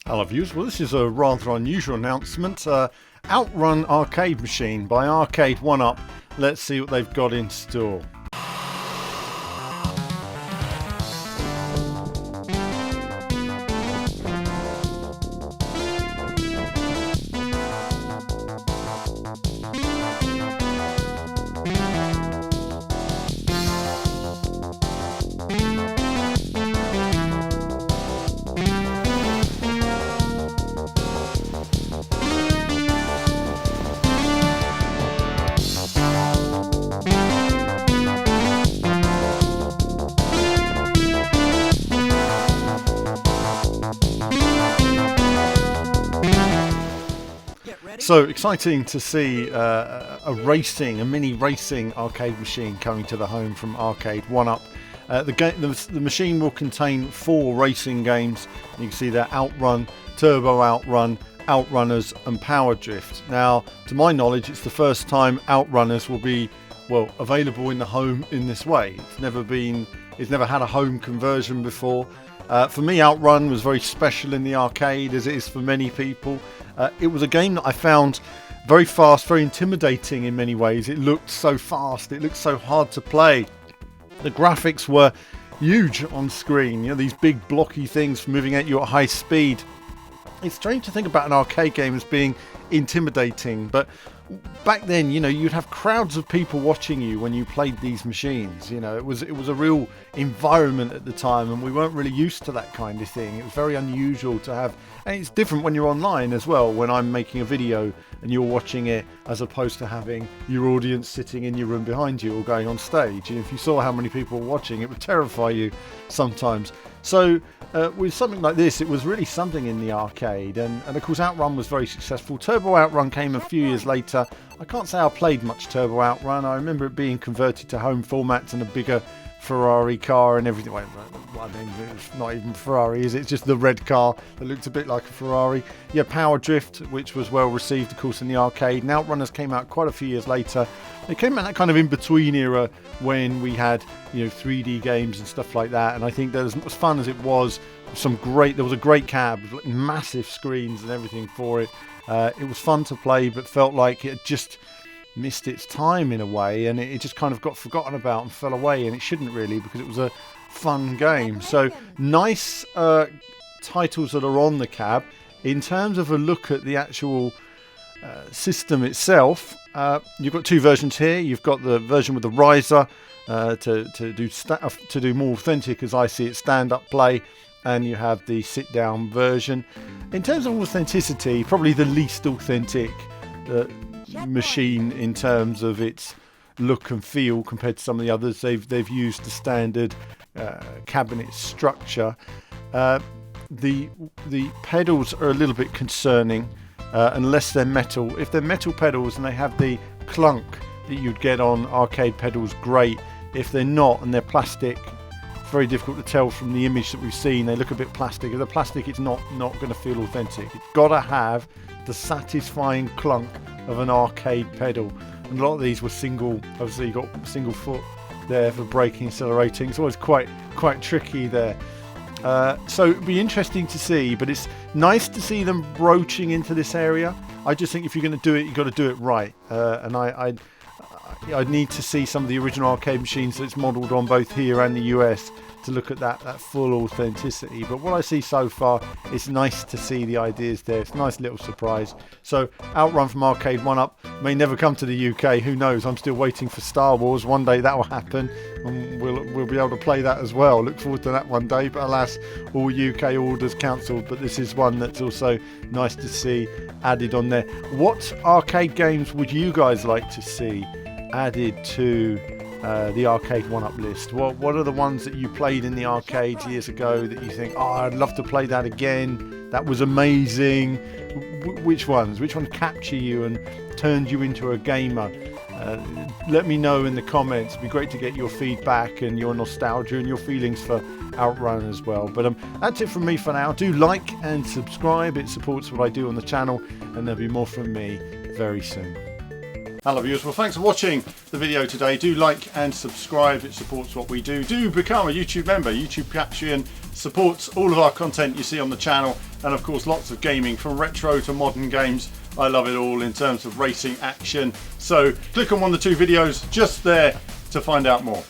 Hello viewers, well this is a rather unusual announcement. OutRun arcade machine by Arcade 1UP. Let's see what they've got in store. So exciting to see a mini racing arcade machine coming to the home from Arcade 1UP. The machine will contain 4 racing games. You can see there: OutRun, Turbo OutRun, Outrunners and Power Drift. Now, to my knowledge, it's the first time Outrunners will be, well, available in the home in this way. It's never had a home conversion before. For me, OutRun was very special in the arcade, as it is for many people. It was a game that I found very fast, very intimidating in many ways. It looked so fast, it looked so hard to play. The graphics were huge on screen, you know, these big blocky things moving at you at high speed. It's strange to think about an arcade game as being intimidating, but back then, you know, you'd have crowds of people watching you when you played these machines. You know, it was a real environment at the time, and we weren't really used to that kind of thing. It was very unusual to have, and it's different when you're online as well, when I'm making a video and you're watching it, as opposed to having your audience sitting in your room behind you or going on stage. And if you saw how many people were watching, it would terrify you sometimes. So with something like this, it was really something in the arcade, and of course OutRun was very successful. Turbo OutRun came a few years later. I can't say I played much Turbo OutRun. I remember it being converted to home formats and a bigger Ferrari car and everything. Well, I mean, it's not even Ferrari, is it? It's just the red car that looked a bit like a Ferrari. Yeah, Power Drift, which was well received, of course, in the arcade. And Outrunners came out quite a few years later. It came out that kind of in-between era when we had, you know, 3D games and stuff like that. And I think that as fun as it was, there was a great cab, massive screens and everything for it. It was fun to play, but felt like it had just missed its time in a way, and it just kind of got forgotten about and fell away, and it shouldn't really, because it was a fun game. So nice titles that are on the cab. In terms of a look at the actual system itself, you've got 2 versions here. You've got the version with the riser to do more authentic, as I see it, stand-up play, and you have the sit-down version. In terms of authenticity, probably the least authentic machine in terms of its look and feel compared to some of the others. They've used the standard cabinet structure. The pedals are a little bit concerning, unless they're metal. If they're metal pedals and they have the clunk that you'd get on arcade pedals, great. If they're not and they're plastic, it's very difficult to tell from the image that we've seen. They look a bit plastic. If they're plastic, it's not going to feel authentic. It's got to have the satisfying clunk of an arcade pedal, and a lot of these were single. Obviously, you got single foot there for braking, accelerating. It's always quite tricky there. So it'd be interesting to see, but it's nice to see them broaching into this area. I just think if you're going to do it, you've got to do it right. And I'd need to see some of the original arcade machines that it's modelled on, both here and the US, to look at that full authenticity. But what I see so far, it's nice to see the ideas there. It's a nice little surprise. So OutRun from Arcade 1UP may never come to the UK. Who knows? I'm still waiting for Star Wars. One day that will happen, and we'll be able to play that as well. Look forward to that one day. But alas, all UK orders cancelled. But this is one that's also nice to see added on there. What arcade games would you guys like to see added to the Arcade 1UP list? What are the ones that you played in the arcade years ago that you think, oh, I'd love to play that again, that was amazing? Which ones capture you and turned you into a gamer? Let me know in the comments. It'd be great to get your feedback and your nostalgia and your feelings for OutRun as well. But that's it from me for now. Do like and subscribe. It supports what I do on the channel, and there'll be more from me very soon. Hello viewers, well thanks for watching the video today. Do like and subscribe, it supports what we do. Do become a YouTube member. YouTube Patreon supports all of our content you see on the channel, and of course lots of gaming from retro to modern games. I love it all in terms of racing action. So click on one of the 2 videos just there to find out more.